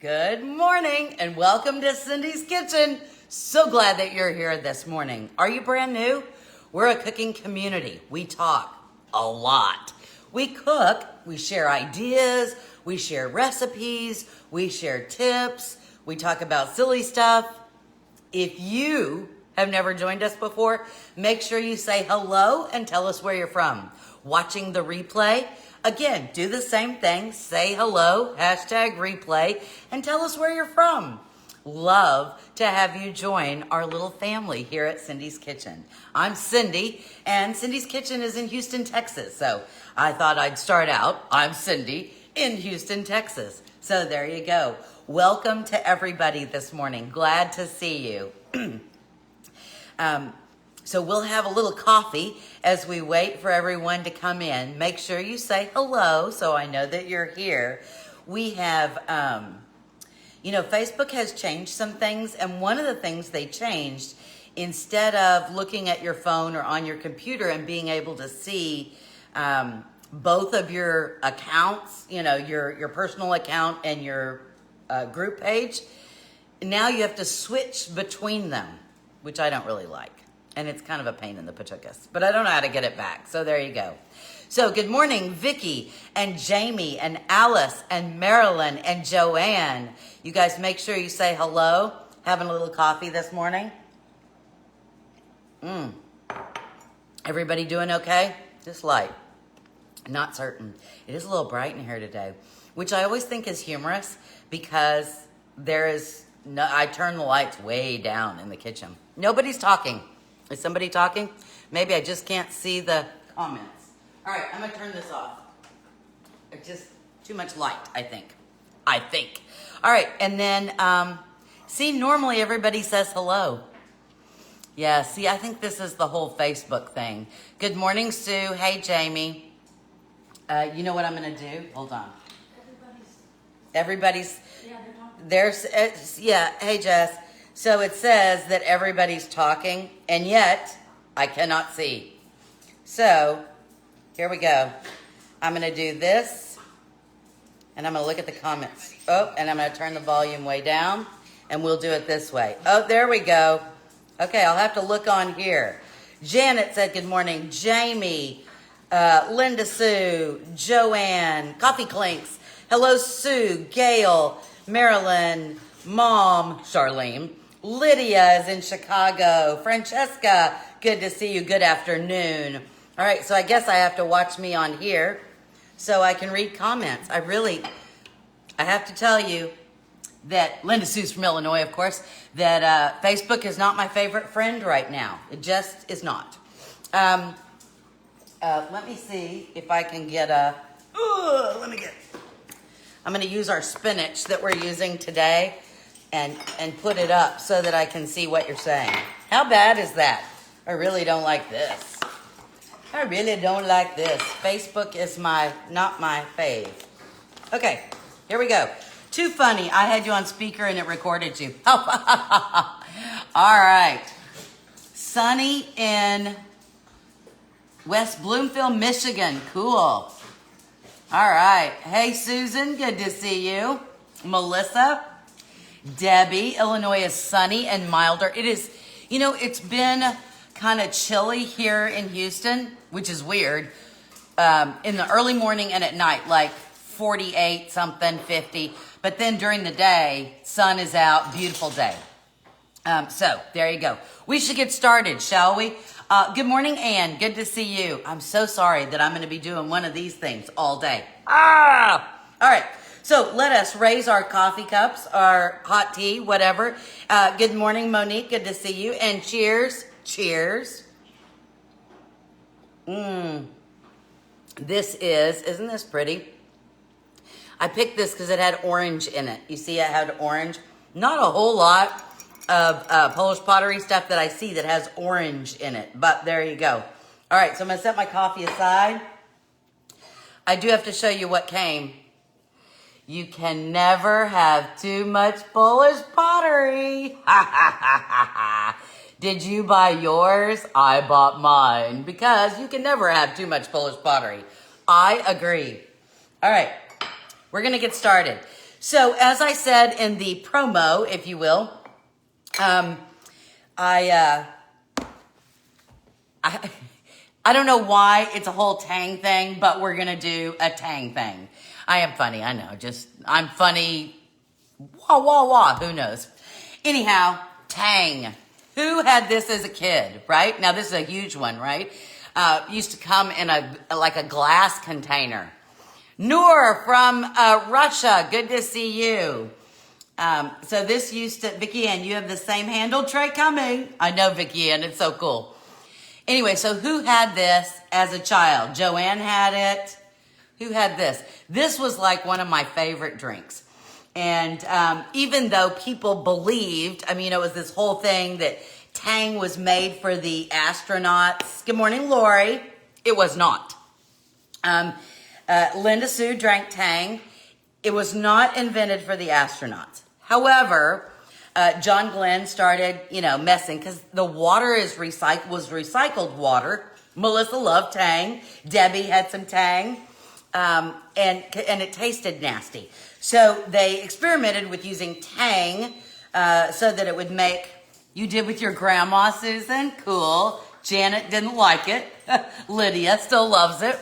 Good morning and welcome to Cindy's Kitchen. So glad that you're here this morning. Are you brand new? We're a cooking community. We talk a lot. We cook, we share ideas, we share recipes, we share tips, we talk about silly stuff. If you have never joined us before, make sure you say hello and tell us where you're from. Watching the replay, again, do the same thing. Say hello, hashtag replay, and tell us where you're from. Love to have you join our little family here at Cindy's Kitchen. I'm Cindy, and Cindy's Kitchen is in Houston, Texas. So I thought I'd start out, I'm Cindy, in Houston, Texas. So there you go. Welcome to everybody this morning. Glad to see you. So we'll have a little coffee as we wait for everyone to come in. Make sure you say hello so I know that you're here. We have, Facebook has changed some things. And one of the things they changed, instead of looking at your phone or on your computer and being able to see both of your accounts, your personal account and your group page, now you have to switch between them, which I don't really like. And it's kind of a pain in the patukas, but I don't know how to get it back. So there you go. So good morning, Vicki and Jamie and Alice and Marilyn and Joanne. You guys make sure you say hello. Having a little coffee this morning. Everybody doing okay? Just light. Not certain. It is a little bright in here today, which I always think is humorous because I turn the lights way down in the kitchen. Nobody's talking. Is somebody talking? Maybe I just can't see the comments. All right, I'm going to turn this off. It's just too much light, I think. All right, and then, normally everybody says hello. Yeah, I think this is the whole Facebook thing. Good morning, Sue. Hey, Jamie. You know what I'm going to do? Hold on. Everybody's. Yeah, they're talking. Hey, Jess. So it says that everybody's talking, and yet I cannot see. So here we go. I'm going to do this, and I'm going to look at the comments. Oh, and I'm going to turn the volume way down, and we'll do it this way. Oh, there we go. Okay, I'll have to look on here. Janet said good morning. Jamie, Linda Sue, Joanne, Coffee Clinks. Hello, Sue, Gail, Marilyn, Mom, Charlene. Lydia is in Chicago. Francesca, good to see you. Good afternoon. All right, so I guess I have to watch me on here so I can read comments. I have to tell you that Linda Sue's from Illinois, of course, that Facebook is not my favorite friend right now. It just is not. Let me see if I can get I'm going to use our spinach that we're using today and put it up so that I can see what you're saying. How bad is that? I really don't like this. Facebook is not my fave. Okay, here we go. Too funny. I had you on speaker and it recorded you. All right. Sunny in West Bloomfield, Michigan. Cool. All right. Hey, Susan. Good to see you. Melissa. Debbie. Illinois is sunny and milder. It is, it's been kind of chilly here in Houston, which is weird. In the early morning and at night, like 48 something, 50. But then during the day, sun is out. Beautiful day. So there you go. We should get started, shall we? Good morning, Ann. Good to see you. I'm so sorry that I'm going to be doing one of these things all day. All right. So let us raise our coffee cups, our hot tea, whatever. Good morning, Monique. Good to see you. And cheers. Cheers. Isn't this pretty? I picked this because it had orange in it. You see it had orange. Not a whole lot of Polish pottery stuff that I see that has orange in it. But there you go. All right, so I'm going to set my coffee aside. I do have to show you what came. You can never have too much Polish pottery. Did you buy yours? I bought mine because you can never have too much Polish pottery. I agree. All right, we're going to get started. So as I said in the promo, if you will, I don't know why it's a whole Tang thing, but we're gonna do a Tang thing. I am funny, I know. I'm funny. Wah wah wah. Who knows? Anyhow, Tang. Who had this as a kid, right? Now this is a huge one, right? Used to come in a glass container. Noor from Russia, good to see you. So this used to, Vicky Ann, you have the same handle tray coming. I know, Vicky Ann, it's so cool. Anyway, so who had this as a child? Joanne had it. Who had this? This was like one of my favorite drinks. And even though people believed, I mean, it was this whole thing that Tang was made for the astronauts. Good morning, Lori. It was not. Linda Sue drank Tang. It was not invented for the astronauts. However, John Glenn started, messing because the water was recycled water. Melissa loved Tang. Debbie had some Tang, and it tasted nasty. So they experimented with using Tang so that it would make. You did with your grandma, Susan. Cool. Janet didn't like it. Lydia still loves it.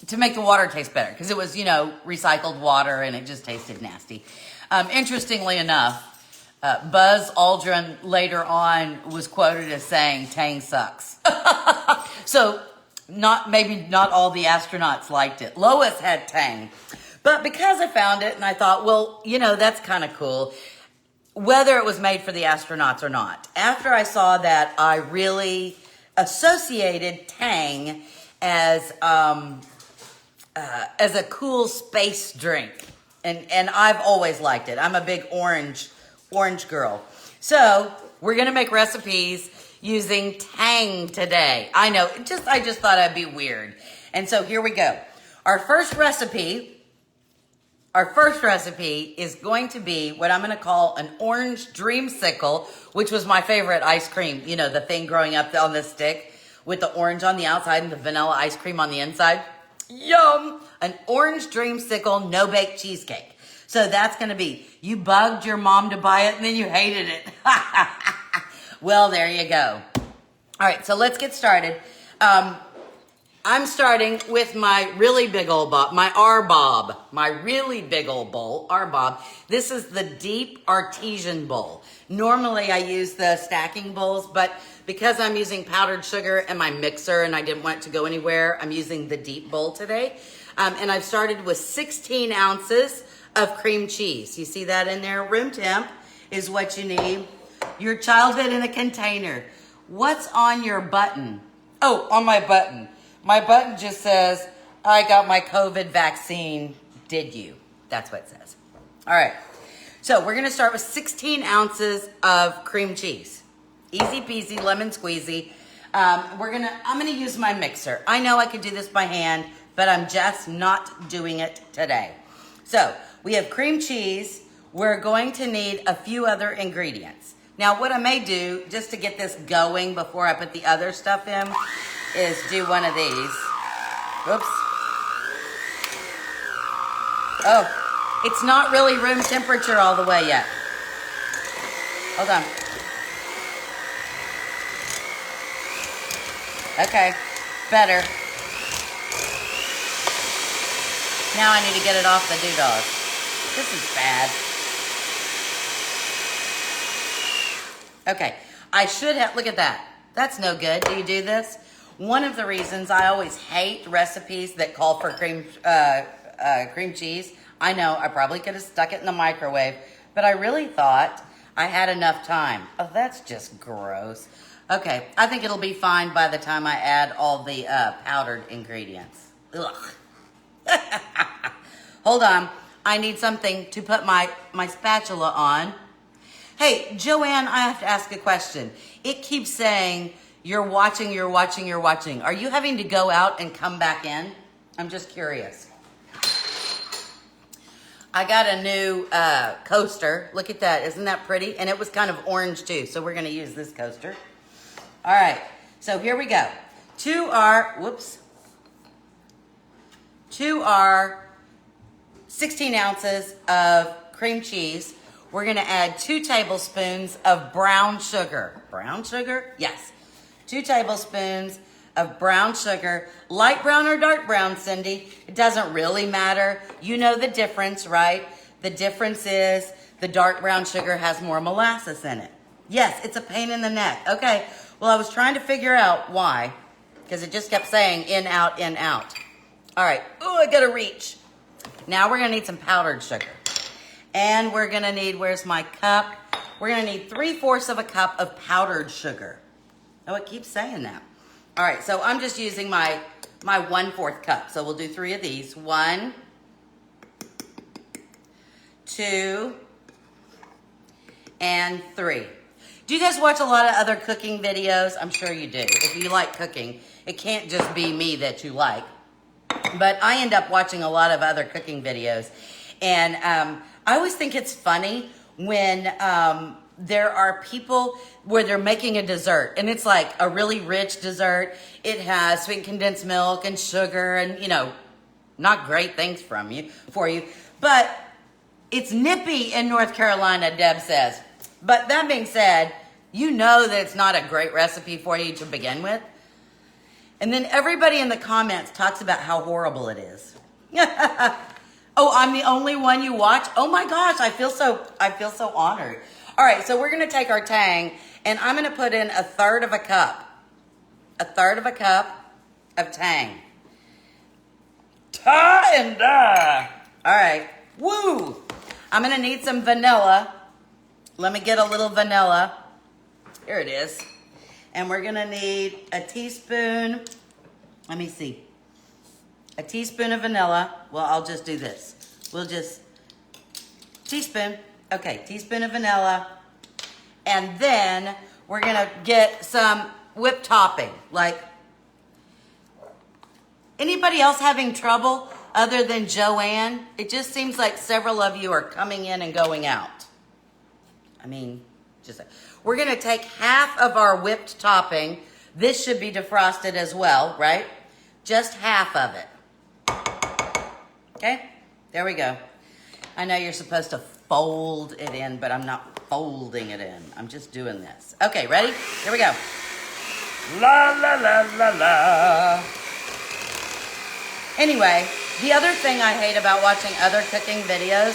To make the water taste better because it was, recycled water and it just tasted nasty. Interestingly enough, Buzz Aldrin later on was quoted as saying, Tang sucks. So maybe not all the astronauts liked it. Lois had Tang. But because I found it and I thought, well, that's kind of cool, whether it was made for the astronauts or not. After I saw that, I really associated Tang as a cool space drink. And I've always liked it. I'm a big orange girl. So we're going to make recipes using Tang today. I know, I just thought I'd be weird. And so here we go. Our first recipe is going to be what I'm going to call an orange dreamsicle, which was my favorite ice cream. The thing growing up on the stick with the orange on the outside and the vanilla ice cream on the inside. Yum! An orange dreamsicle no-bake cheesecake. So that's going to be, you bugged your mom to buy it and then you hated it. Well, there you go. All right, so let's get started. I'm starting with my really big old bob, my R-bob, my really big old bowl, R-bob. This is the deep artesian bowl. Normally I use the stacking bowls, but because I'm using powdered sugar and my mixer and I didn't want it to go anywhere, I'm using the deep bowl today. And I've started with 16 ounces of cream cheese. You see that in there? Room temp is what you need. Your childhood in a container. What's on your button? Oh, on my button. My button just says, I got my COVID vaccine. Did you? That's what it says. All right. So we're going to start with 16 ounces of cream cheese. Easy peasy, lemon squeezy. I'm going to use my mixer. I know I could do this by hand, but I'm just not doing it today. So we have cream cheese. We're going to need a few other ingredients. Now, what I may do, just to get this going before I put the other stuff in, is do one of these. Oops. Oh, it's not really room temperature all the way yet. Hold on. Okay, better. Now I need to get it off the doodad. This is bad. Okay, I should have, look at that. That's no good. Do you do this? One of the reasons I always hate recipes that call for cream cheese, I know I probably could have stuck it in the microwave, but I really thought I had enough time. Oh, that's just gross. Okay, I think it'll be fine by the time I add all the powdered ingredients. Ugh. Hold on. I need something to put my spatula on. Hey, Joanne, I have to ask a question. It keeps saying, you're watching. Are you having to go out and come back in? I'm just curious. I got a new coaster. Look at that. Isn't that pretty? And it was kind of orange too, so we're going to use this coaster. All right, so here we go. To our 16 ounces of cream cheese. We're gonna add 2 tablespoons of brown sugar. Brown sugar? Yes. 2 tablespoons of brown sugar. Light brown or dark brown, Cindy? It doesn't really matter. You know the difference, right? The difference is the dark brown sugar has more molasses in it. Yes, it's a pain in the neck. Okay, well, I was trying to figure out why, because it just kept saying in, out, in, out. All right, oh, I gotta reach. Now we're gonna need some powdered sugar. And we're gonna need, where's my cup? We're gonna need 3/4 of a cup of powdered sugar. Oh, it keeps saying that. All right, so I'm just using my 1/4 cup. So we'll do 3 of these. 1, 2, and 3. Do you guys watch a lot of other cooking videos? I'm sure you do. If you like cooking, it can't just be me that you like. But I end up watching a lot of other cooking videos. And I always think it's funny when there are people where they're making a dessert. And it's like a really rich dessert. It has sweet condensed milk and sugar and, you know, not great things for you. But it's nippy in North Carolina, Deb says. But that being said, you know that it's not a great recipe for you to begin with. And then everybody in the comments talks about how horrible it is. Oh, I'm the only one you watch? Oh my gosh, I feel so honored. All right, so we're gonna take our Tang and I'm gonna put in 1/3 of a cup. 1/3 of a cup of Tang. Ta and da. All right, woo. I'm gonna need some vanilla. Let me get a little vanilla. Here it is. And we're gonna need a teaspoon. Let me see. A teaspoon of vanilla. Well, I'll just do this. We'll just, teaspoon. Okay, teaspoon of vanilla. And then we're gonna get some whipped topping. Like, anybody else having trouble other than Joanne? It just seems like several of you are coming in and going out. I mean, just, we're gonna take half of our whipped topping. This should be defrosted as well, right? Just half of it. Okay, there we go. I know you're supposed to fold it in, but I'm not folding it in. I'm just doing this. Okay, ready? Here we go. La, la, la, la, la. Anyway, the other thing I hate about watching other cooking videos,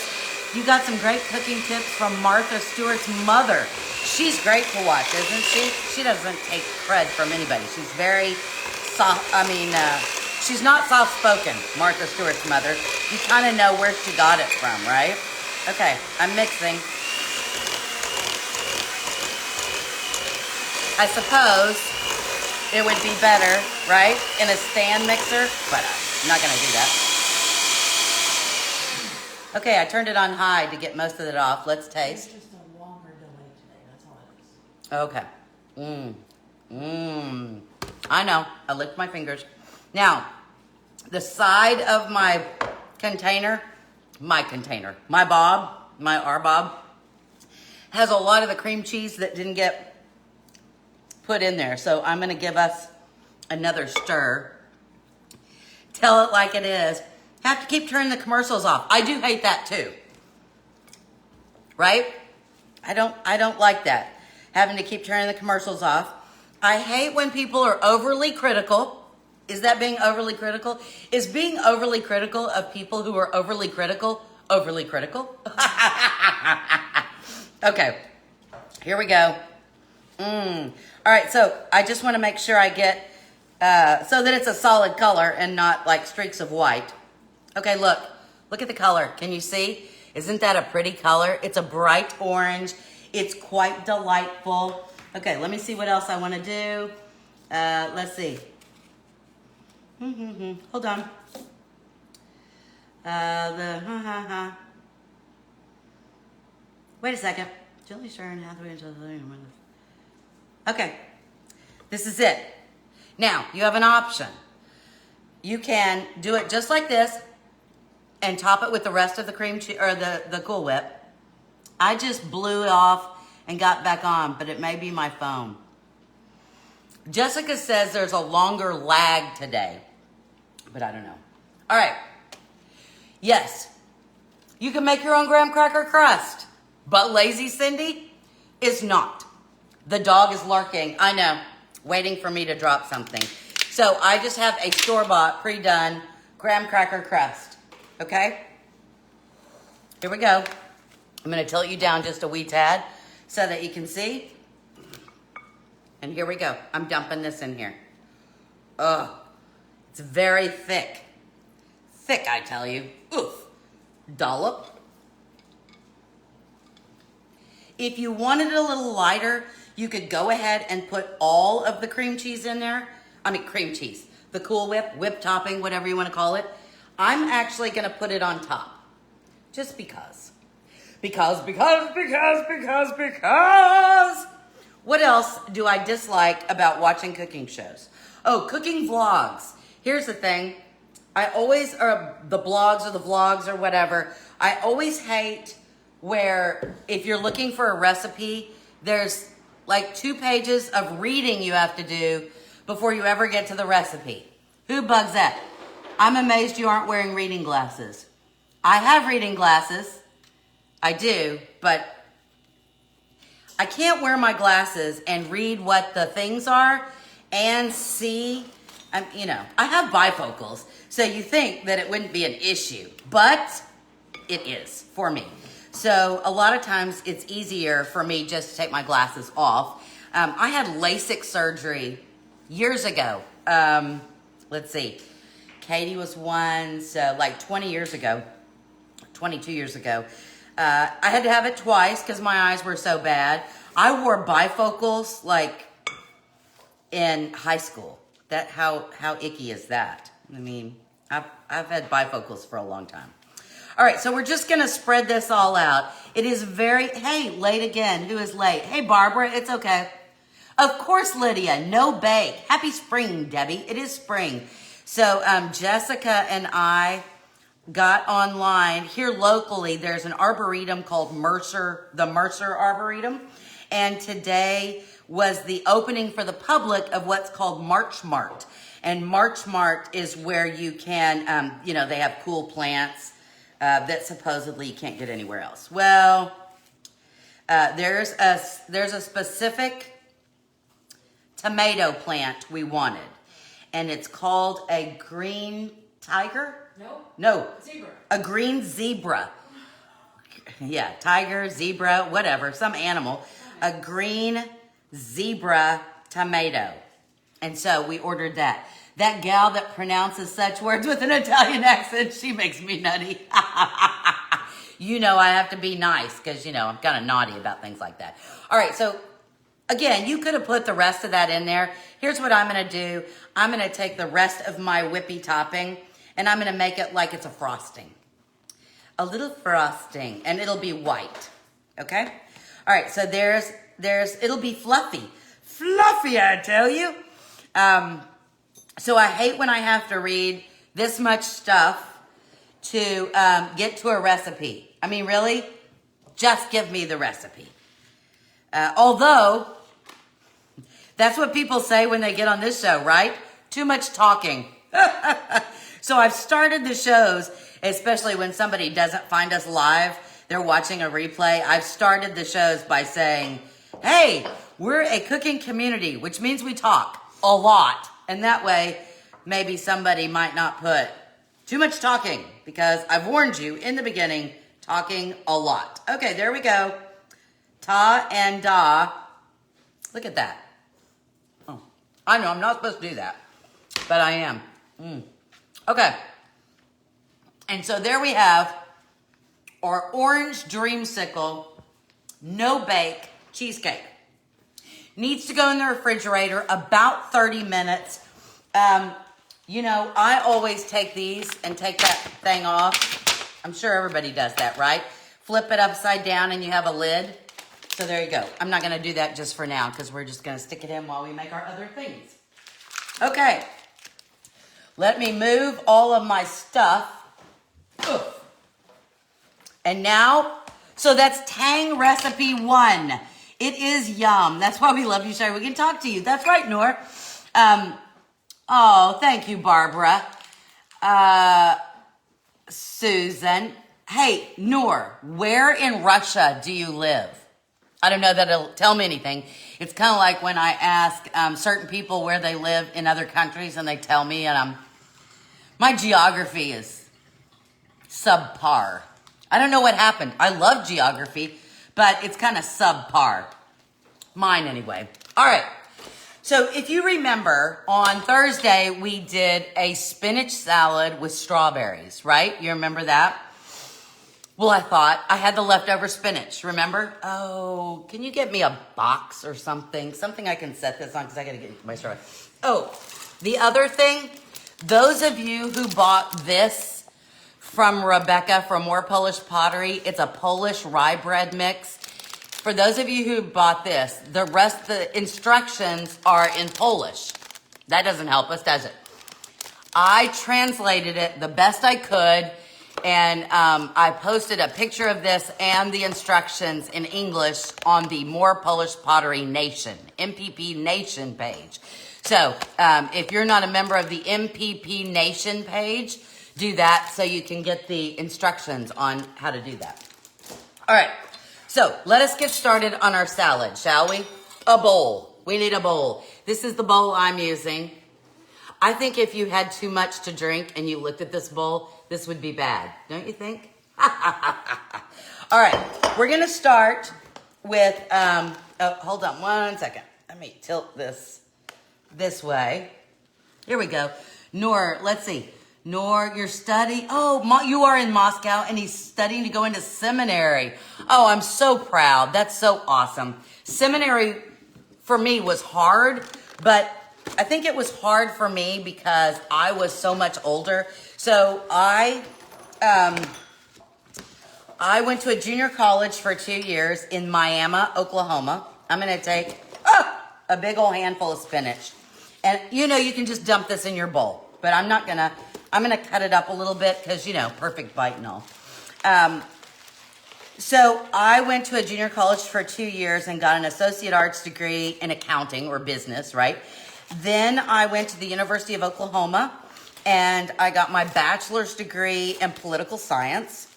you got some great cooking tips from Martha Stewart's mother. She's great to watch, isn't she? She doesn't take cred from anybody. She's very soft, she's not soft-spoken, Martha Stewart's mother. You kind of know where she got it from, right? Okay, I'm mixing. I suppose it would be better, right, in a stand mixer, but I'm not gonna do that. Okay, I turned it on high to get most of it off. Let's taste. It's just a longer delay today, that's all it is. Okay. I know. I licked my fingers. Now, the side of my container, my RBOB, has a lot of the cream cheese that didn't get put in there. So I'm going to give us another stir. Tell it like it is. Have to keep turning the commercials off. I do hate that too. Right? I don't like that. Having to keep turning the commercials off. I hate when people are overly critical. Is that being overly critical? Is being overly critical of people who are overly critical overly critical? Okay. Here we go. All right, so I just want to make sure I get so that it's a solid color and not like streaks of white. Okay, look at the color. Can you see? Isn't that a pretty color? It's a bright orange. It's quite delightful. Okay, let me see what else I want to do. Let's see. Hold on. Wait a second. Gently stir and halfway until the. Okay, this is it. Now, you have an option. You can do it just like this and top it with the rest of the cream cheese or the Cool Whip. I just blew it off and got back on, but it may be my phone. Jessica says there's a longer lag today, but I don't know. All right. Yes, You can make your own graham cracker crust. But lazy Cindy is not. The dog is lurking, I know, waiting for me to drop something. So I just have a store-bought, pre-done graham cracker crust. Okay? Here we go. I'm going to tilt you down just a wee tad so that you can see. And here we go. I'm dumping this in here. Ugh. It's very thick. Thick, I tell you. Oof. Dollop. If you wanted it a little lighter, you could go ahead and put all of the cream cheese in there. I mean, cream cheese. The Cool Whip, whip topping, whatever you want to call it. I'm actually going to put it on top. Just because. Because. What else do I dislike about watching cooking shows? Oh, cooking vlogs. Here's the thing. I always, or the blogs or the vlogs or whatever, I always hate where if you're looking for a recipe, there's like 2 pages of reading you have to do before you ever get to the recipe. Who bugs that? I'm amazed you aren't wearing reading glasses. I have reading glasses. I do, but I can't wear my glasses and read what the things are and see. I have bifocals, so you think that it wouldn't be an issue, but it is for me. So a lot of times it's easier for me just to take my glasses off. I had LASIK surgery years ago. Let's see. Katie was one, so like 20 years ago, 22 years ago. I had to have it twice because my eyes were so bad. I wore bifocals like in high school. How icky is that? I mean, I've had bifocals for a long time. All right, so we're just gonna spread this all out. It is hey, late again. Who is late? Hey, Barbara, it's okay. Of course, Lydia, no bake. Happy spring, Debbie. It is spring. So Jessica and I got online. Here locally, there's an arboretum called the Mercer Arboretum. And today was the opening for the public of what's called March Mart. And March Mart is where you can, they have cool plants that supposedly you can't get anywhere else. Well, there's a specific tomato plant we wanted. And it's called a green tiger? No. Zebra. A green zebra. Yeah, tiger, zebra, whatever, some animal. A green zebra tomato. And so we ordered that. That gal that pronounces such words with an Italian accent, she makes me nutty. I have to be nice because, I'm kind of naughty about things like that. All right, so again, you could have put the rest of that in there. Here's what I'm going to do. I'm going to take the rest of my whippy topping and I'm going to make it like it's a frosting. A little frosting, and it'll be white. Okay? All right, so it'll be fluffy. Fluffy, I tell you. So I hate when I have to read this much stuff to get to a recipe. I mean, really? Just give me the recipe. Although, that's what people say when they get on this show, right? Too much talking. So I've started the shows, especially when somebody doesn't find us live, they're watching a replay. I've started the shows by saying, hey, we're a cooking community, which means we talk a lot. And that way, maybe somebody might not put too much talking because I've warned you in the beginning, talking a lot. Okay, there we go. Ta and da. Look at that. Oh, I know I'm not supposed to do that, but I am. Okay. And so there we have our orange Dreamsicle no bake cheesecake. Needs to go in the refrigerator about 30 minutes. I always take these and take that thing off. I'm sure everybody does that, right? Flip it upside down and you have a lid. So there you go. I'm not going to do that just for now because we're just going to stick it in while we make our other things. Okay. Let me move all of my stuff. Ugh. And now, so that's Tang recipe 1. It is yum. That's why we love you, Sherry. We can talk to you. That's right, Noor. Thank you, Barbara. Susan. Hey, Noor, where in Russia do you live? I don't know that it'll tell me anything. It's kind of like when I ask certain people where they live in other countries and they tell me, and my geography is subpar. I don't know what happened. I love geography, but it's kind of subpar. Mine anyway. All right. So if you remember, on Thursday, we did a spinach salad with strawberries, right? You remember that? Well, I thought I had the leftover spinach, remember? Oh, can you get me a box or something? Something I can set this on because I got to get my strawberry. Oh, the other thing, those of you who bought this from Rebecca from More Polish Pottery, it's a Polish rye bread mix. For those of you who bought this, the instructions are in Polish. That doesn't help us, does it? I translated it the best I could, and I posted a picture of this and the instructions in English on the More Polish Pottery Nation, MPP Nation page. So if you're not a member of the MPP Nation page, do that so you can get the instructions on how to do that. All right. So let us get started on our salad, shall we? A bowl. We need a bowl. This is the bowl I'm using. I think if you had too much to drink and you looked at this bowl, this would be bad. Don't you think? All right. We're going to start with, hold on one second. Let me tilt this way. Here we go. Noor, let's see. Noor, you're studying. Oh, you are in Moscow and he's studying to go into seminary. Oh, I'm so proud. That's so awesome. Seminary for me was hard, but I think it was hard for me because I was so much older. So I went to a junior college for 2 years in Miami, Oklahoma. I'm going to take a big old handful of spinach. And you know, you can just dump this in your bowl, but I'm not going to. I'm going to cut it up a little bit because, you know, perfect bite and all. So I went to a junior college for 2 years and got an associate arts degree in accounting or business, right? Then I went to the University of Oklahoma and I got my bachelor's degree in political science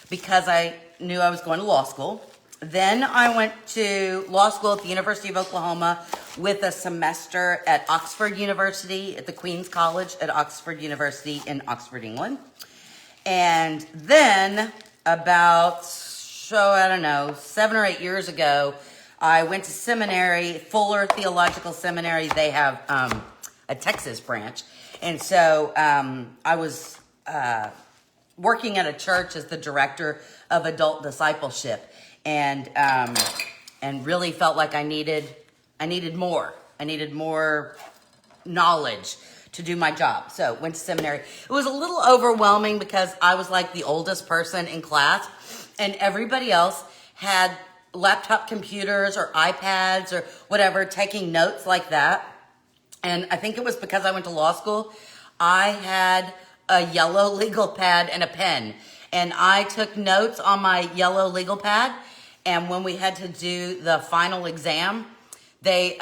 because I knew I was going to law school. Then I went to law school at the University of Oklahoma with a semester at Oxford University, at the Queen's College at Oxford University in Oxford, England. And then about, 7 or 8 years ago, I went to seminary, Fuller Theological Seminary. They have a Texas branch. And so I was working at a church as the director of adult discipleship. And really felt like I needed more. I needed more knowledge to do my job. So went to seminary. It was a little overwhelming because I was like the oldest person in class and everybody else had laptop computers or iPads or whatever, taking notes like that. And I think it was because I went to law school. I had a yellow legal pad and a pen. And I took notes on my yellow legal pad. And when we had to do the final exam, they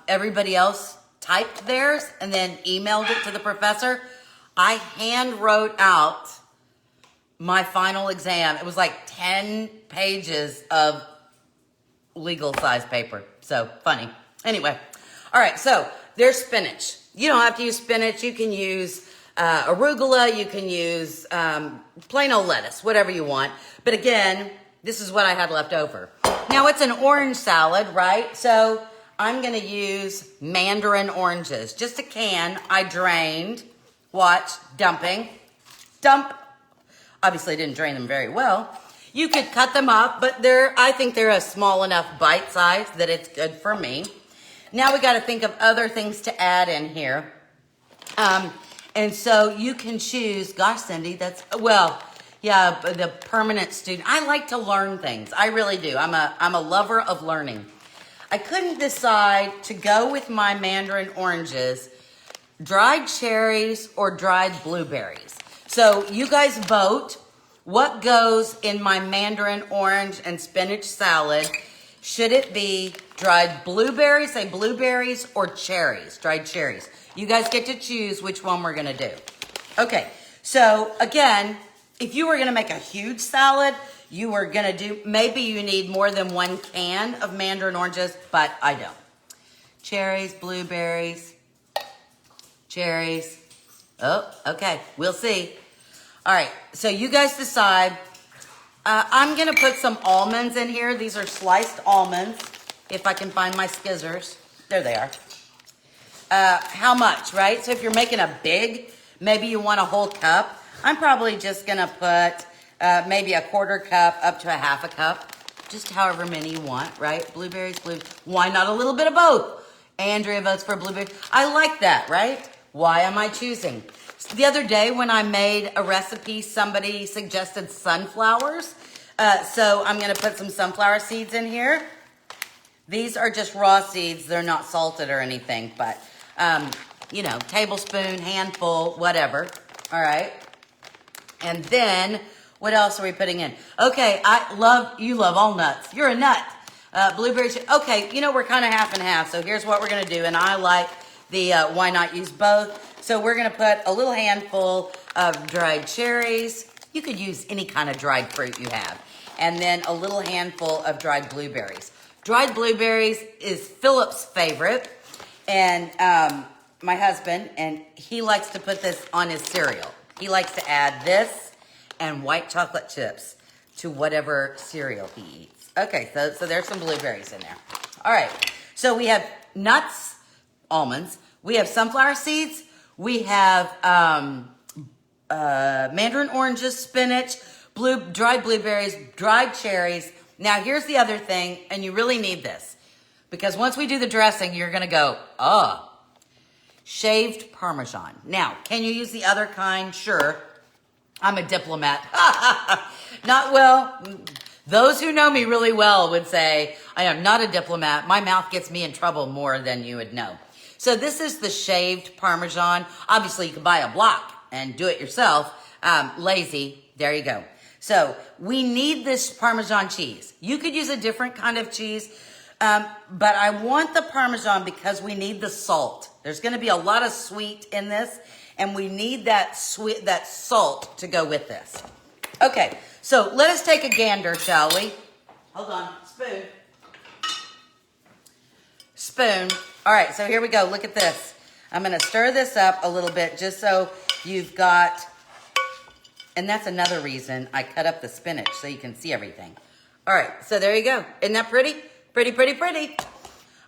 everybody else typed theirs and then emailed it to the professor. I hand wrote out my final exam. It was like 10 pages of legal size paper. So funny. Anyway, all right. So there's spinach. You don't have to use spinach. You can use arugula. You can use plain old lettuce, whatever you want. But again, this is what I had left over. Now it's an orange salad, right? So I'm going to use mandarin oranges. Just a can. I drained. Watch. Dumping. Dump. Obviously I didn't drain them very well. You could cut them up, but I think they're a small enough bite size that it's good for me. Now we got to think of other things to add in here. And so you can choose, gosh, Cindy, yeah, the permanent student. I like to learn things. I really do. I'm a lover of learning. I couldn't decide to go with my mandarin oranges, dried cherries, or dried blueberries. So you guys vote what goes in my mandarin orange and spinach salad. Should it be dried blueberries, say blueberries, or cherries, dried cherries? You guys get to choose which one we're going to do. Okay, so again, if you were gonna make a huge salad, you were gonna do, maybe you need more than 1 can of mandarin oranges, but I don't. Cherries, blueberries, cherries. Oh, okay, we'll see. All right, so you guys decide. I'm gonna put some almonds in here. These are sliced almonds, if I can find my skizzers. There they are. How much, right? So if you're making a big, maybe you want a whole cup. I'm probably just gonna put maybe a 1/4 cup up to a 1/2 cup, just however many you want, right? Blueberries, why not a little bit of both? Andrea votes for blueberries. I like that, right? Why am I choosing? The other day when I made a recipe, somebody suggested sunflowers. So I'm gonna put some sunflower seeds in here. These are just raw seeds. They're not salted or anything, but you know, tablespoon, handful, whatever. All right. And then what else are we putting in? Okay, you love all nuts. You're a nut. Blueberries. Okay, you know, we're kind of half and half. So here's what we're going to do. And I like the why not use both. So we're going to put a little handful of dried cherries. You could use any kind of dried fruit you have. And then a little handful of dried blueberries. Dried blueberries is Philip's favorite. And my husband, and he likes to put this on his cereal. He likes to add this and white chocolate chips to whatever cereal he eats. Okay, so there's some blueberries in there. All right, so we have nuts, almonds. We have sunflower seeds. We have mandarin oranges, spinach, dried blueberries, dried cherries. Now, here's the other thing, and you really need this. Because once we do the dressing, you're going to go, oh. Shaved Parmesan. Now, can you use the other kind? Sure. I'm a diplomat. Not well. Those who know me really well would say, I am not a diplomat. My mouth gets me in trouble more than you would know. So this is the shaved Parmesan. Obviously, you can buy a block and do it yourself. Lazy. There you go. So we need this Parmesan cheese. You could use a different kind of cheese. But I want the Parmesan because we need the salt. There's going to be a lot of sweet in this, and we need that salt to go with this. Okay, so let us take a gander, shall we? Hold on, spoon. Spoon. All right, so here we go. Look at this. I'm going to stir this up a little bit just so you've got, and that's another reason I cut up the spinach so you can see everything. All right, so there you go. Isn't that pretty? Pretty, pretty, pretty.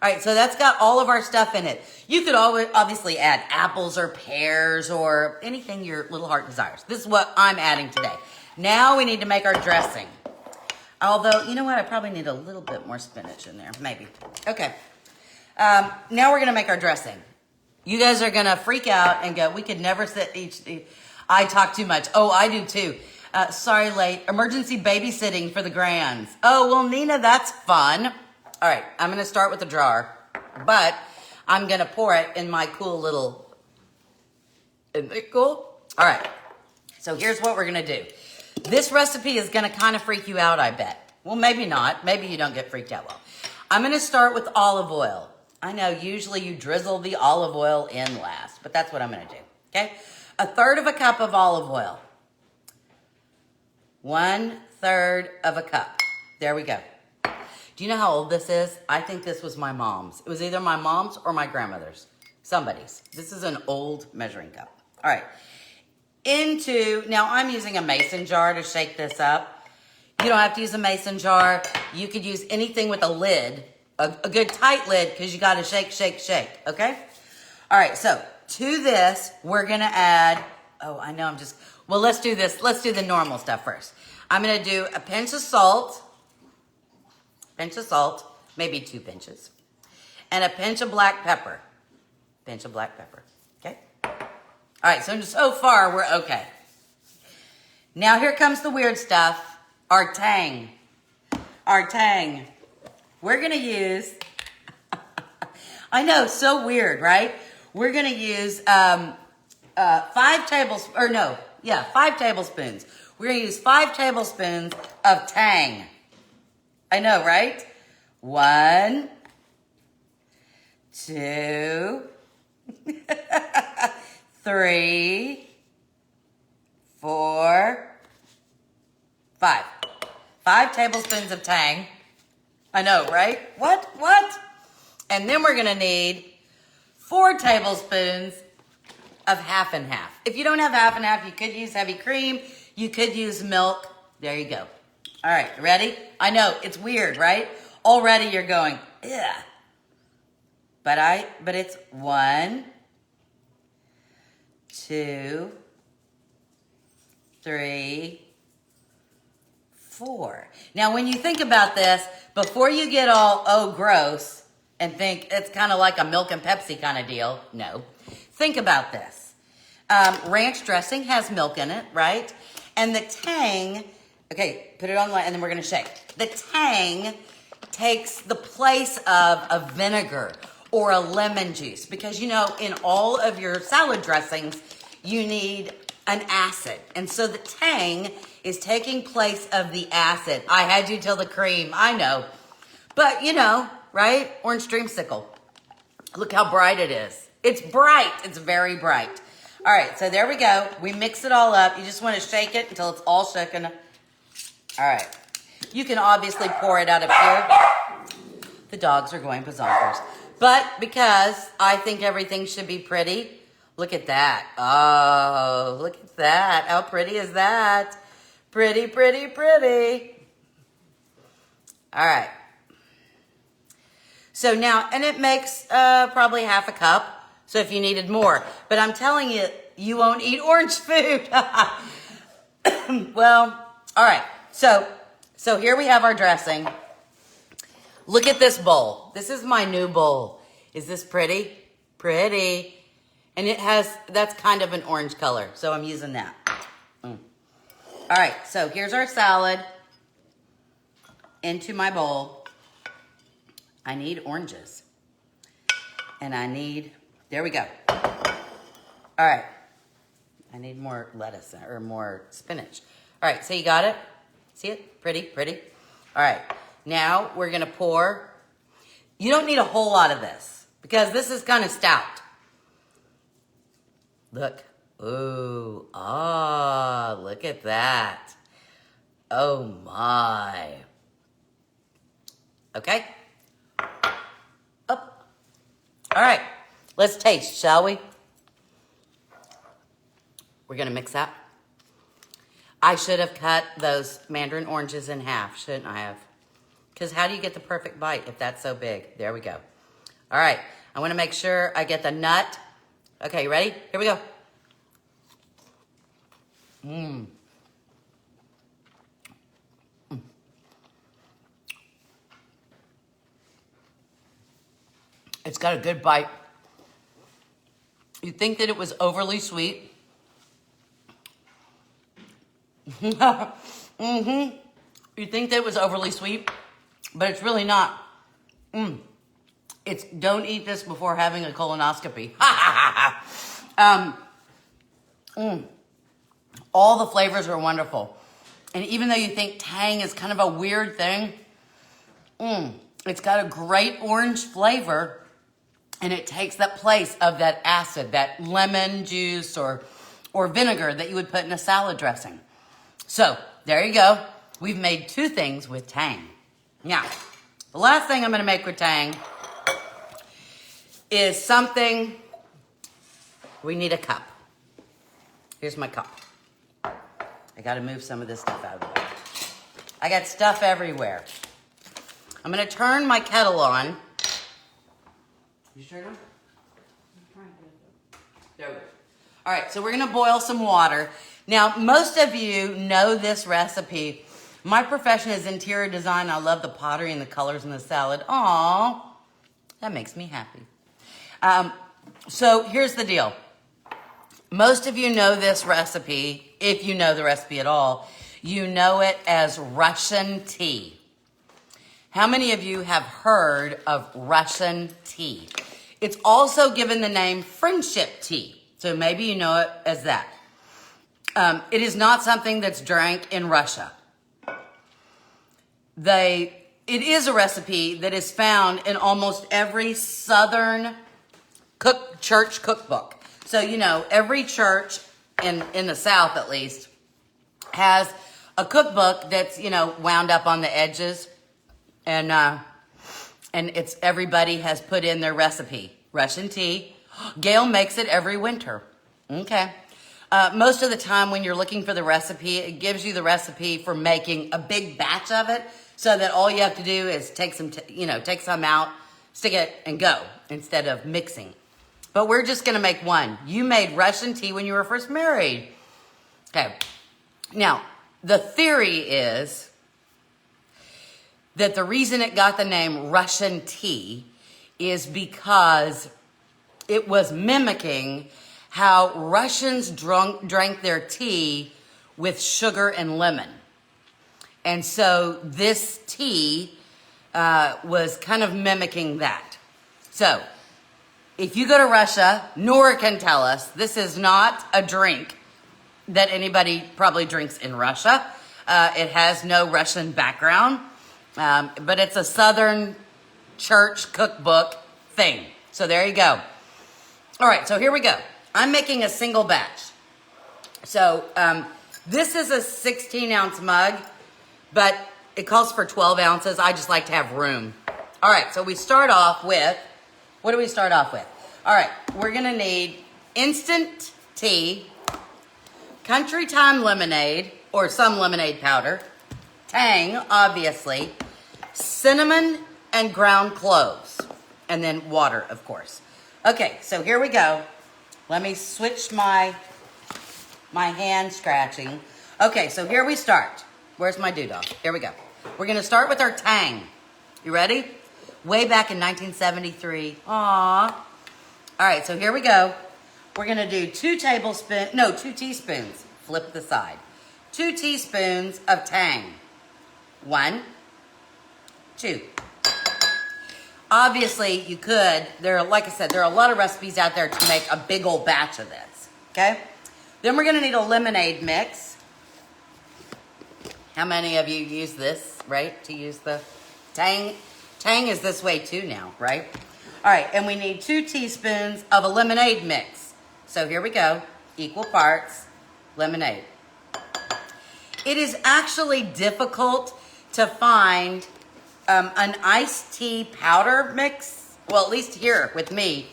All right, so that's got all of our stuff in it. You could always obviously add apples or pears or anything your little heart desires. This is what I'm adding today. Now we need to make our dressing. Although, you know what? I probably need a little bit more spinach in there, maybe. Okay. Now we're gonna make our dressing. You guys are gonna freak out and go, we could never sit I talk too much. Oh, I do too. Sorry, late. Emergency babysitting for the grands. Oh, well, Nina, that's fun. All right, I'm going to start with the jar, but I'm going to pour it in my cool little, isn't it cool? All right, so here's what we're going to do. This recipe is going to kind of freak you out, I bet. Well, maybe not. Maybe you don't get freaked out well. I'm going to start with olive oil. I know usually you drizzle the olive oil in last, but that's what I'm going to do, okay? 1/3 cup of olive oil. 1/3 cup. There we go. Do you know how old this is? I think this was my mom's. It was either my mom's or my grandmother's. Somebody's. This is an old measuring cup. All right. Now I'm using a mason jar to shake this up. You don't have to use a mason jar. You could use anything with a lid, a good tight lid, because you got to shake, shake, shake. Okay? All right. So to this, we're going to add, well, let's do this. Let's do the normal stuff first. I'm going to do a pinch of salt. Maybe 2 pinches, and a pinch of black pepper. Okay? All right, so far we're okay. Now here comes the weird stuff, our tang. We're gonna use, I know, so weird, right? We're gonna use 5 tablespoons. We're gonna use 5 tablespoons of tang. I know, right? 1, 2, 3, 4, 5. 5 tablespoons of Tang. I know, right? What? And then we're gonna need 4 tablespoons of half and half. If you don't have half and half, you could use heavy cream. You could use milk. There you go. All right, ready? I know, it's weird, right? Already you're going, yeah. But it's 1, 2, 3, 4. Now, when you think about this, before you get all, oh, gross, and think it's kind of like a milk and Pepsi kind of deal, no. Think about this. Ranch dressing has milk in it, right? And the Tang, okay, put it on, and then we're going to shake. The Tang takes the place of a vinegar or a lemon juice because, you know, in all of your salad dressings, you need an acid. And so the Tang is taking place of the acid. I had you till the cream, I know. But, you know, right? Orange Dreamsicle. Look how bright it is. It's bright. It's very bright. All right, so there we go. We mix it all up. You just want to shake it until it's all shaken. All right. You can obviously pour it out of here. The dogs are going bazonkers. But because I think everything should be pretty, look at that. Oh, look at that. How pretty is that? Pretty, pretty, pretty. All right. So now, and it makes probably half a cup. So if you needed more. But I'm telling you, you won't eat orange food. Well, all right. So here we have our dressing. Look at this bowl. This is my new bowl. Is this pretty? Pretty. And it has, that's kind of an orange color. So I'm using that. All right. So here's our salad into my bowl. I need oranges. And I need, there we go. All right. I need more lettuce or more spinach. All right. So you got it? See it? Pretty, pretty. All right. Now we're going to pour. You don't need a whole lot of this because this is kind of stout. Look. Ooh. Ah, look at that. Oh my. Okay. Up. All right. Let's taste, shall we? We're going to mix that. I should have cut those mandarin oranges in half, shouldn't I have? Because how do you get the perfect bite if that's so big? There we go. All right. I want to make sure I get the nut. Okay, you ready? Here we go. Mmm. It's got a good bite. You'd think that it was overly sweet. Mm-hmm. You'd think that it was overly sweet, but it's really not. It's don't eat this before having a colonoscopy. All the flavors are wonderful. And even though you think Tang is kind of a weird thing, it's got a great orange flavor. And it takes that place of that acid, that lemon juice or vinegar that you would put in a salad dressing. So, there you go. We've made 2 things with Tang. Now, the last thing I'm going to make with Tang is something, we need a cup. Here's my cup. I got to move some of this stuff out of the way. I got stuff everywhere. I'm going to turn my kettle on. You sure don't? There we go. All right, so we're going to boil some water. Now, most of you know this recipe. My profession is interior design. I love the pottery and the colors in the salad. Aww, that makes me happy. So here's the deal. Most of you know this recipe. If you know the recipe at all, you know it as Russian tea. How many of you have heard of Russian tea? It's also given the name friendship tea. So maybe you know it as that. It is not something that's drank in Russia. It is a recipe that is found in almost every Southern church cookbook. So, you know, every church in the South at least has a cookbook that's, wound up on the edges. And it's everybody has put in their recipe. Russian tea. Gail makes it every winter. Okay. Most of the time when you're looking for the recipe, it gives you the recipe for making a big batch of it, so that all you have to do is take some out, stick it, and go, instead of mixing. But we're just gonna make one. You made Russian tea when you were first married. Okay. Now, the theory is that the reason it got the name Russian tea is because it was mimicking how Russians drank their tea with sugar and lemon. And so this tea was kind of mimicking that. So if you go to Russia, Nora can tell us, this is not a drink that anybody probably drinks in Russia. It has no Russian background, but it's a Southern church cookbook thing. So there you go. All right, so here we go. I'm making a single batch. So this is a 16-ounce mug, but it calls for 12 ounces. I just like to have room. All right, so we start off with, what do we start off with? All right, we're gonna need instant tea, country time lemonade, or some lemonade powder, Tang, obviously, cinnamon and ground cloves, and then water, of course. Okay, so here we go. Let me switch my hand scratching. Okay, so here we start. Where's my doodah? Here we go. We're gonna start with our Tang. You ready? Way back in 1973. Aww. All right, so here we go. We're gonna do 2 teaspoons. Flip the side. 2 teaspoons of Tang. 1, 2. Obviously, you could, like I said, there are a lot of recipes out there to make a big old batch of this, okay? Then we're gonna need a lemonade mix. How many of you use this, right? To use the Tang? Tang is this way too now, right? All right, and we need 2 teaspoons of a lemonade mix. So here we go, equal parts, lemonade. It is actually difficult to find an iced tea powder mix, well, at least here with me,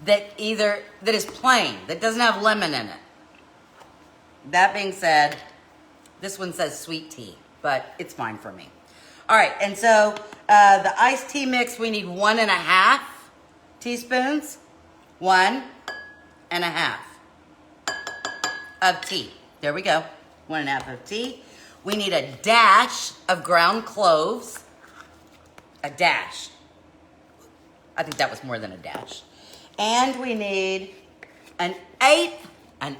that is plain, that doesn't have lemon in it. That being said, this one says sweet tea, but it's fine for me. All right, and so the iced tea mix, we need 1.5 teaspoons, 1.5 of tea. There we go, 1.5 of tea. We need a dash of ground cloves. A dash. I think that was more than a dash. And we need an eighth of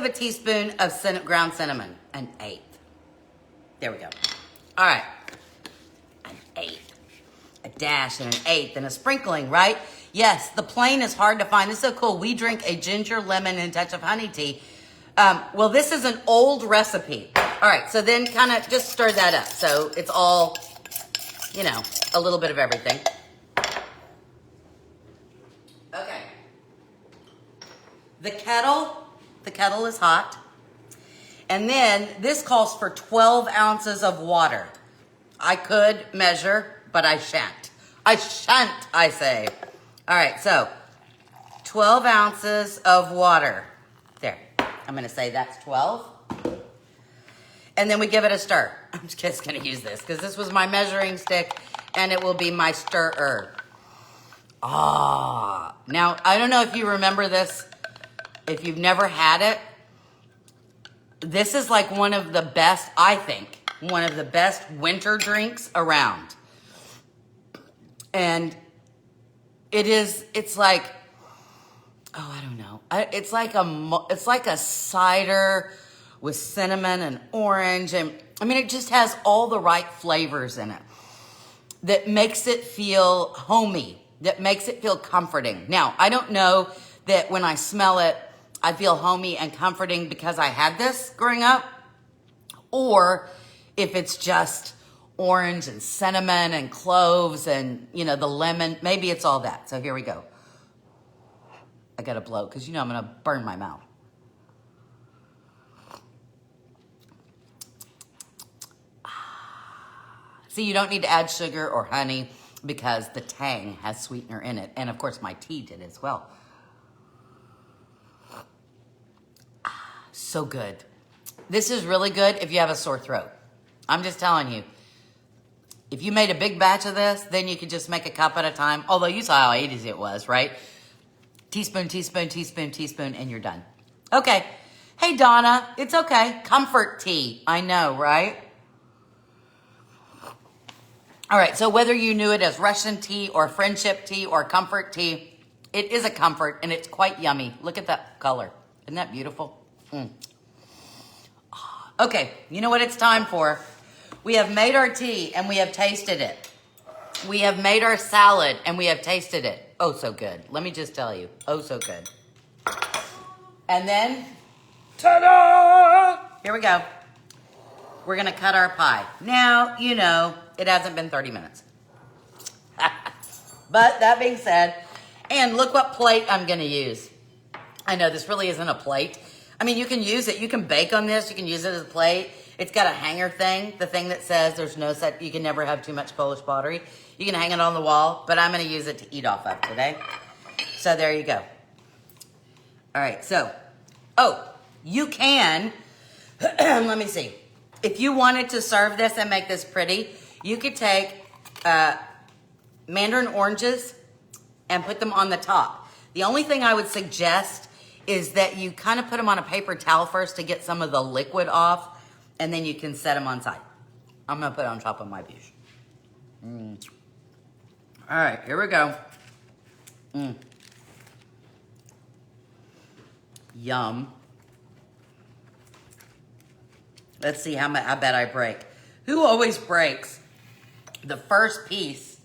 a teaspoon of ground cinnamon. An eighth. There we go. All right. An eighth. A dash and an eighth and a sprinkling, right? Yes, the plain is hard to find. This is so cool. We drink a ginger, lemon, and touch of honey tea. Well, this is an old recipe. All right, so then kind of just stir that up. So it's all, a little bit of everything. Okay. The kettle is hot. And then this calls for 12 ounces of water. I could measure, but I shan't. I say. All right, so 12 ounces of water. There, I'm gonna say that's 12. And then we give it a stir. I'm just gonna use this because this was my measuring stick and it will be my stirrer. Now, I don't know if you remember this, if you've never had it. This is like one of the best, I think, one of the best winter drinks around. And it's like, I don't know. It's like a cider with cinnamon and orange. And I mean, it just has all the right flavors in it that makes it feel homey, that makes it feel comforting. Now, I don't know that when I smell it, I feel homey and comforting because I had this growing up, or if it's just orange and cinnamon and cloves and, the lemon. Maybe it's all that. So here we go. I gotta blow because I'm gonna burn my mouth. See, you don't need to add sugar or honey because the Tang has sweetener in it. And of course my tea did as well. So good. This is really good if you have a sore throat. I'm just telling you. If you made a big batch of this, then you could just make a cup at a time. Although you saw how easy it was, right? Teaspoon, teaspoon, teaspoon, teaspoon, and you're done. Okay. Hey, Donna, it's okay. Comfort tea. I know, right? All right, so whether you knew it as Russian tea or friendship tea or comfort tea, it is a comfort and it's quite yummy. Look at that color. Isn't that beautiful? Okay, you know what it's time for? We have made our tea and we have tasted it. We have made our salad and we have tasted it. Oh, so good. Let me just tell you. Oh, so good. And then, ta-da! Here we go. We're going to cut our pie. Now, you know, it hasn't been 30 minutes. But that being said, and look what plate I'm going to use. I know this really isn't a plate. I mean, you can use it. You can bake on this. You can use it as a plate. It's got a hanger thing, the thing that says there's no set, you can never have too much Polish pottery. You can hang it on the wall, but I'm going to use it to eat off of today. So there you go. All right, so, oh, you can, let me see. If you wanted to serve this and make this pretty, you could take mandarin oranges and put them on the top. The only thing I would suggest is that you kind of put them on a paper towel first to get some of the liquid off, and then you can set them on side. I'm going to put it on top of my dish. All right, here we go. Yum. Let's see how much, I bet I break. Who always breaks the first piece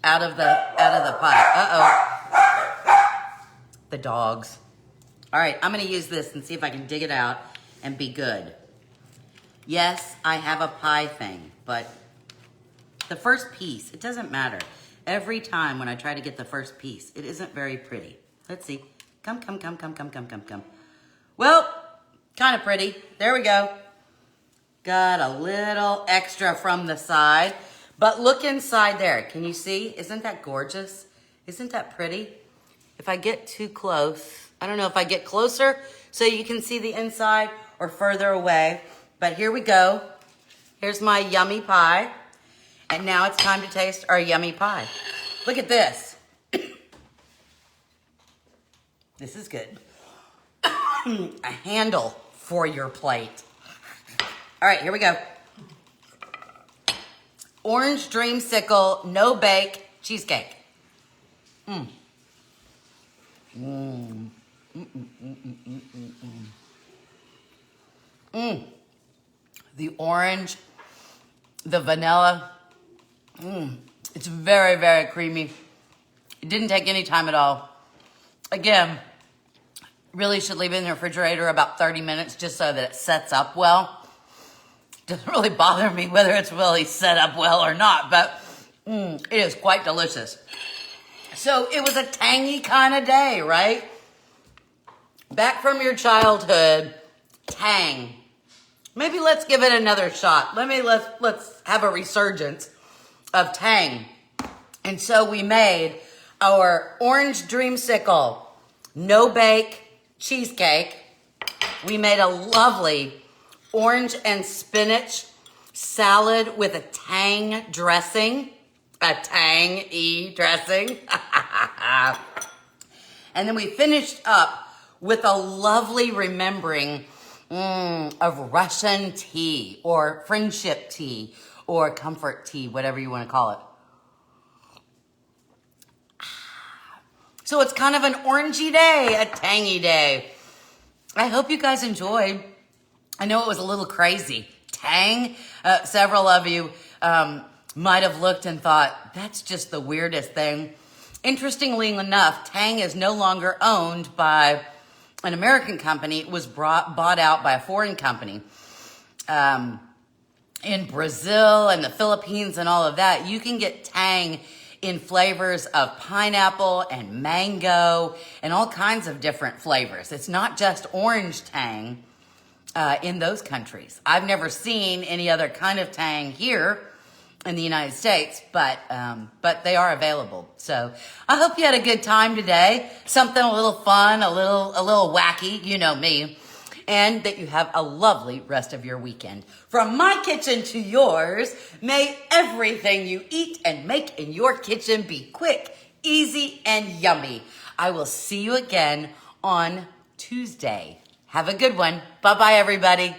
out of the pie? Uh-oh. The dogs. All right, I'm going to use this and see if I can dig it out and be good. Yes, I have a pie thing, but the first piece, it doesn't matter. Every time when I try to get the first piece, it isn't very pretty. Let's see. Come. Well, kind of pretty. There we go. Got a little extra from the side, but look inside there. Can you see? Isn't that gorgeous? Isn't that pretty? If I get too close, I don't know if I get closer so you can see the inside or further away, but here we go. Here's my yummy pie. And now it's time to taste our yummy pie. Look at this. This is good. A handle for your plate. All right, here we go. Orange Dreamsicle, no bake cheesecake. The orange, the vanilla. It's very, very creamy. It didn't take any time at all. Again, really should leave it in the refrigerator about 30 minutes just so that it sets up well. Doesn't really bother me whether it's really set up well or not, but it is quite delicious. So it was a tangy kind of day, right? Back from your childhood, Tang. Maybe let's give it another shot. Let's have a resurgence of Tang. And so we made our Orange Dreamsicle no bake cheesecake. We made a lovely orange and spinach salad with a Tang dressing, a Tang-y dressing. And then we finished up with a lovely remembering of Russian tea or friendship tea or comfort tea, whatever you want to call it. So it's kind of an orangey day, a tangy day. I hope you guys enjoyed. I know it was a little crazy. Tang, several of you might have looked and thought, that's just the weirdest thing. Interestingly enough, Tang is no longer owned by an American company. It was bought out by a foreign company. In Brazil and the Philippines and all of that, you can get Tang in flavors of pineapple and mango and all kinds of different flavors. It's not just orange Tang in those countries. I've never seen any other kind of Tang here. in the United States, but they are available. So I hope you had a good time today. Something a little fun, a little wacky, you know me. And that you have a lovely rest of your weekend. From my kitchen to yours, may everything you eat and make in your kitchen be quick, easy, and yummy. I will see you again on Tuesday. Have a good one. Bye-bye, everybody.